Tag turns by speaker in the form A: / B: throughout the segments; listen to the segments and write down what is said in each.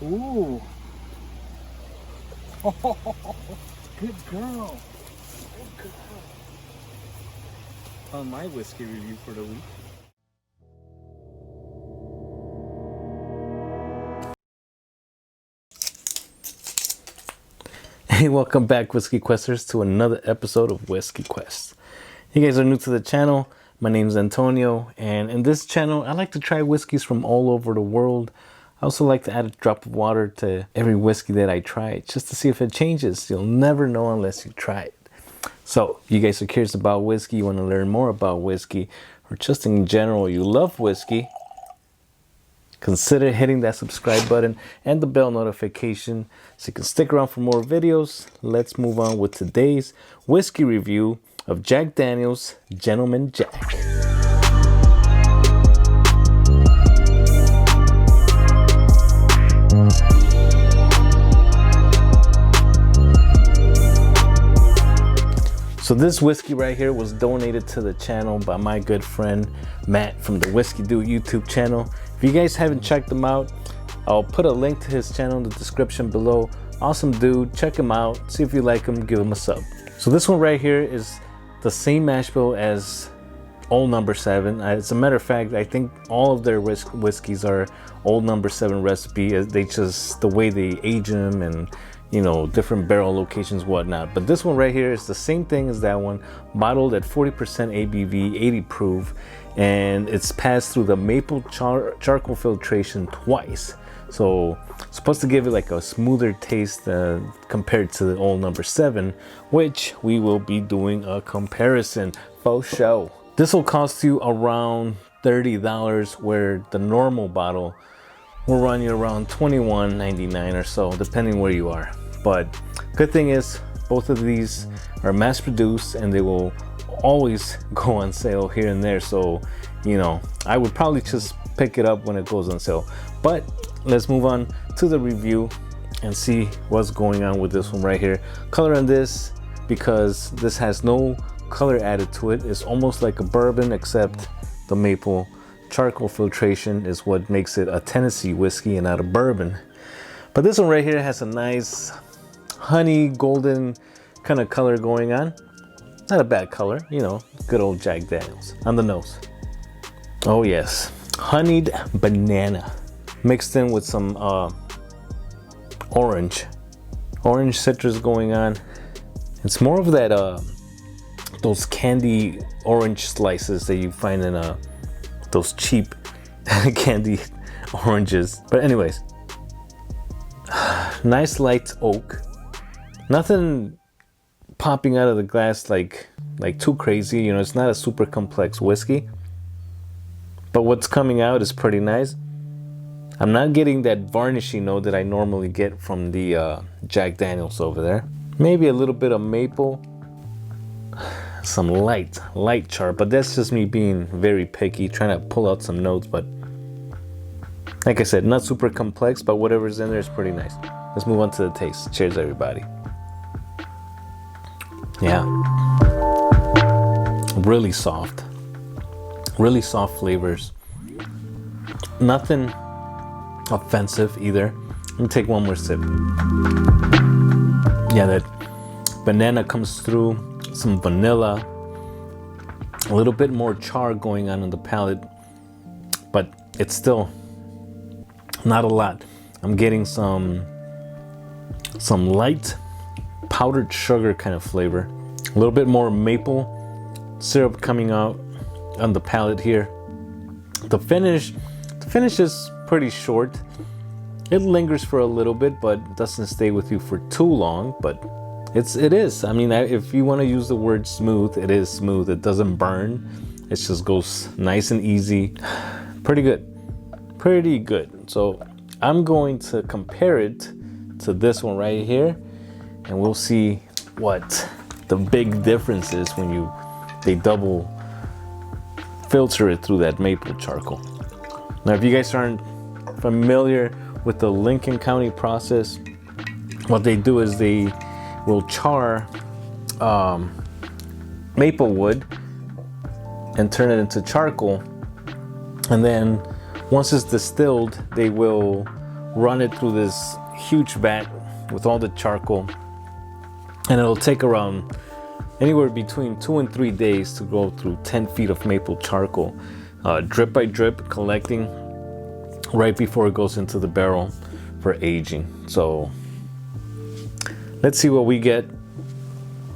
A: Ooh. Good girl. Good girl. On my whiskey review for the week. Hey, welcome back, Whiskey Questers, to another episode of Whiskey Quest. If you guys are new to the channel, my name is Antonio, and in this channel, I like to try whiskeys from all over the world. I also like to add a drop of water to every whiskey that I try, just to see if it changes. You'll never know unless you try it. So, if you guys are curious about whiskey, you want to learn more about whiskey, or just in general, you love whiskey, consider hitting that subscribe button and the bell notification so you can stick around for more videos. Let's move on with today's whiskey review of Jack Daniel's Gentleman Jack. So this whiskey right here was donated to the channel by my good friend Matt from the Whiskey Dude YouTube channel. If you guys haven't checked him out, I'll put a link to his channel in the description below. Awesome dude, check him out, see if you like him, give him a sub. So this one right here is the same mash bill as Old Number 7. As a matter of fact, I think all of their whiskeys are Old Number 7 recipe. They just, the way they age them and, you know, different barrel locations, whatnot. But this one right here is the same thing as that one, bottled at 40% ABV, 80 proof, and it's passed through the maple charcoal filtration twice. So it's supposed to give it like a smoother taste compared to the Old Number 7, which we will be doing a comparison for show. This will cost you around $30, where the normal bottle will run you around $21.99 or so, depending where you are. But good thing is both of these are mass produced and they will always go on sale here and there. So, you know, I would probably just pick it up when it goes on sale. But let's move on to the review and see what's going on with this one right here. Color on this, because this has no color added to it, it's almost like a bourbon, except the maple charcoal filtration is what makes it a Tennessee whiskey and not a bourbon. But this one right here has a nice honey golden kind of color going on. Not a bad color, you know, good old Jack Daniels on the nose. Oh yes, honeyed banana mixed in with some orange citrus going on. It's more of that those candy orange slices that you find in those cheap candy oranges. But anyways, nice light oak. Nothing popping out of the glass like too crazy. You know, it's not a super complex whiskey. But what's coming out is pretty nice. I'm not getting that varnishy note that I normally get from the Jack Daniels over there. Maybe a little bit of maple. Some light char, but that's just me being very picky, trying to pull out some notes. But like I said, not super complex, but whatever's in there is pretty nice. Let's move on to the taste. Cheers, everybody. Yeah, really soft flavors. Nothing offensive either. Let me take one more sip. Yeah, that banana comes through. Some vanilla, a little bit more char going on in the palate, but it's still not a lot. I'm getting some light powdered sugar kind of flavor, a little bit more maple syrup coming out on the palate here. The finish is pretty short. It lingers for a little bit, but doesn't stay with you for too long. But it is. I mean, if you want to use the word smooth, it is smooth. It doesn't burn. It just goes nice and easy. Pretty good. So I'm going to compare it to this one right here, and we'll see what the big difference is when they double filter it through that maple charcoal. Now, if you guys aren't familiar with the Lincoln County process, what they do is they will char maple wood and turn it into charcoal, and then once it's distilled, they will run it through this huge vat with all the charcoal, and it'll take around anywhere between 2 and 3 days to go through 10 feet of maple charcoal, drip by drip, collecting right before it goes into the barrel for aging. So let's see what we get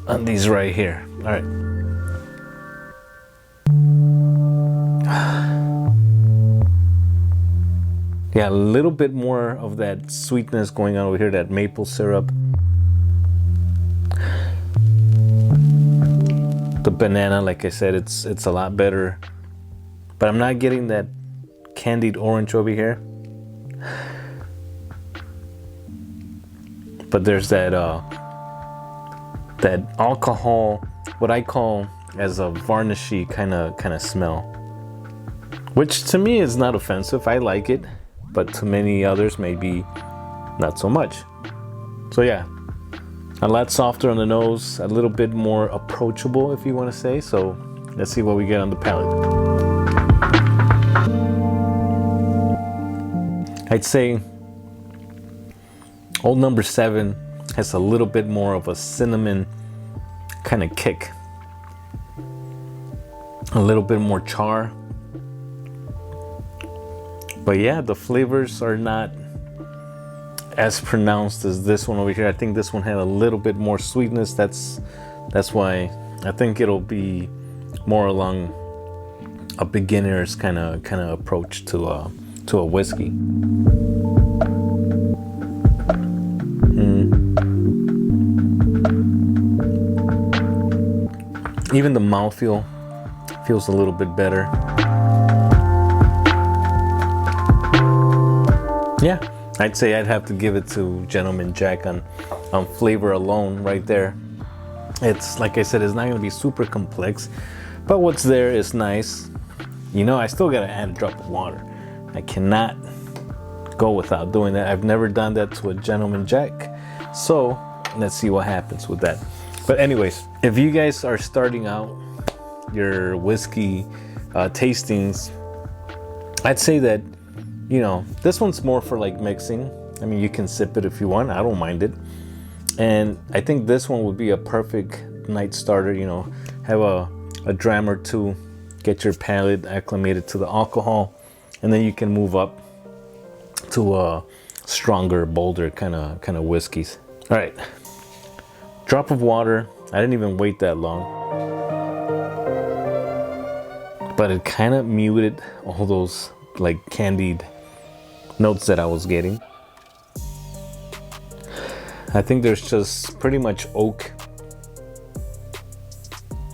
A: on these right here. All right. Yeah, a little bit more of that sweetness going on over here, that maple syrup. The banana, like I said, it's a lot better, but I'm not getting that candied orange over here. But there's that alcohol, what I call as a varnishy kind of smell, which to me is not offensive. I like it, but to many others maybe not so much. So yeah, a lot softer on the nose, a little bit more approachable, if you want to say. So let's see what we get on the palate. I'd say Old Number 7 has a little bit more of a cinnamon kind of kick, a little bit more char. But yeah, the flavors are not as pronounced as this one over here. I think this one had a little bit more sweetness. That's why I think it'll be more along a beginner's kind of approach to a whiskey. Even the mouthfeel feels a little bit better. Yeah, I'd say I'd have to give it to Gentleman Jack on flavor alone right there. It's, like I said, it's not gonna be super complex, but what's there is nice. You know, I still gotta add a drop of water. I cannot go without doing that. I've never done that to a Gentleman Jack, so let's see what happens with that. But anyways, if you guys are starting out your whiskey tastings, I'd say that, you know, this one's more for like mixing. I mean, you can sip it if you want, I don't mind it. And I think this one would be a perfect night starter. You know, have a dram or two, get your palate acclimated to the alcohol, and then you can move up to a stronger, bolder kind of whiskeys. All right, drop of water. I didn't even wait that long, but it kind of muted all those like candied notes that I was getting. I think there's just pretty much oak,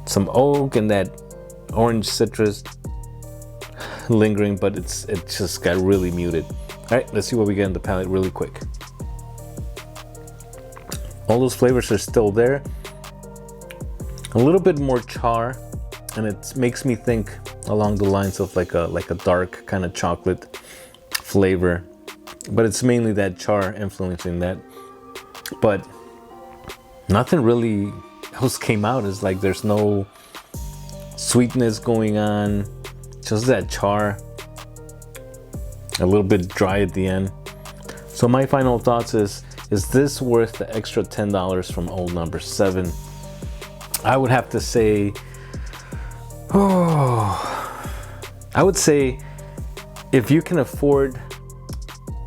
A: some oak and that orange citrus lingering, but it just got really muted. All right, let's see what we get in the palate really quick. All those flavors are still there. A little bit more char, and it makes me think along the lines of like a dark kind of chocolate flavor, but it's mainly that char influencing that. But nothing really else came out. It's like there's no sweetness going on, just that char, a little bit dry at the end. So my final thoughts is this worth the extra $10 from Old Number 7? I would have to say, I would say if you can afford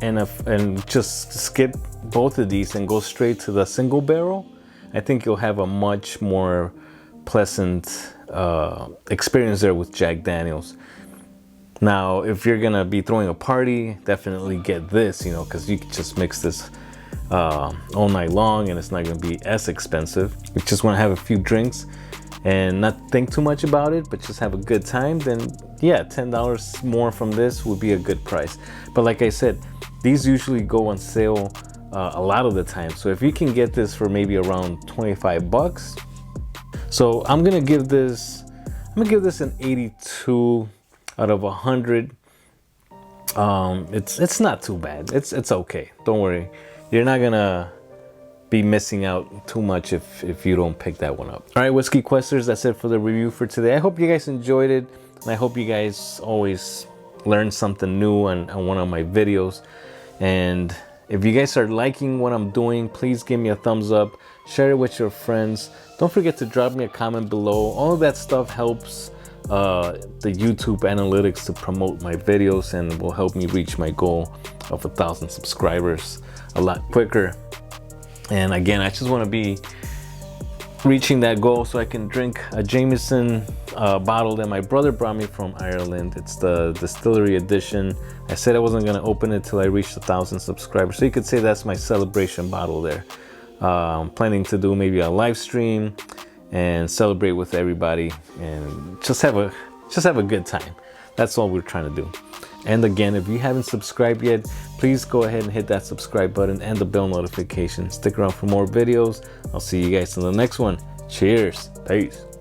A: and just skip both of these and go straight to the single barrel, I think you'll have a much more pleasant experience there with Jack Daniels. Now, if you're gonna be throwing a party, definitely get this, you know, because you can just mix this all night long and it's not gonna be as expensive. If you just want to have a few drinks and not think too much about it, but just have a good time, then yeah, $10 more from this would be a good price. But like I said, these usually go on sale a lot of the time. So if you can get this for maybe around 25 bucks. So I'm gonna give this an 82 out of 100. It's not too bad. It's okay. Don't worry. You're not gonna be missing out too much if you don't pick that one up. All right, Whiskey Questers, that's it for the review for today. I hope you guys enjoyed it, and I hope you guys always learn something new on one of my videos. And if you guys are liking what I'm doing, please give me a thumbs up, share it with your friends. Don't forget to drop me a comment below. All of that stuff helps the YouTube analytics to promote my videos and will help me reach my goal of 1,000 subscribers a lot quicker. And again, I just want to be reaching that goal so I can drink a Jameson bottle that my brother brought me from Ireland. It's the distillery edition. I said I wasn't going to open it till I reached 1,000 subscribers, so you could say that's my celebration bottle there. I'm planning to do maybe a live stream and celebrate with everybody and just have a good time. That's all we're trying to do. And again, if you haven't subscribed yet, please go ahead and hit that subscribe button and the bell notification. Stick around for more videos. I'll see you guys in the next one. Cheers. Peace.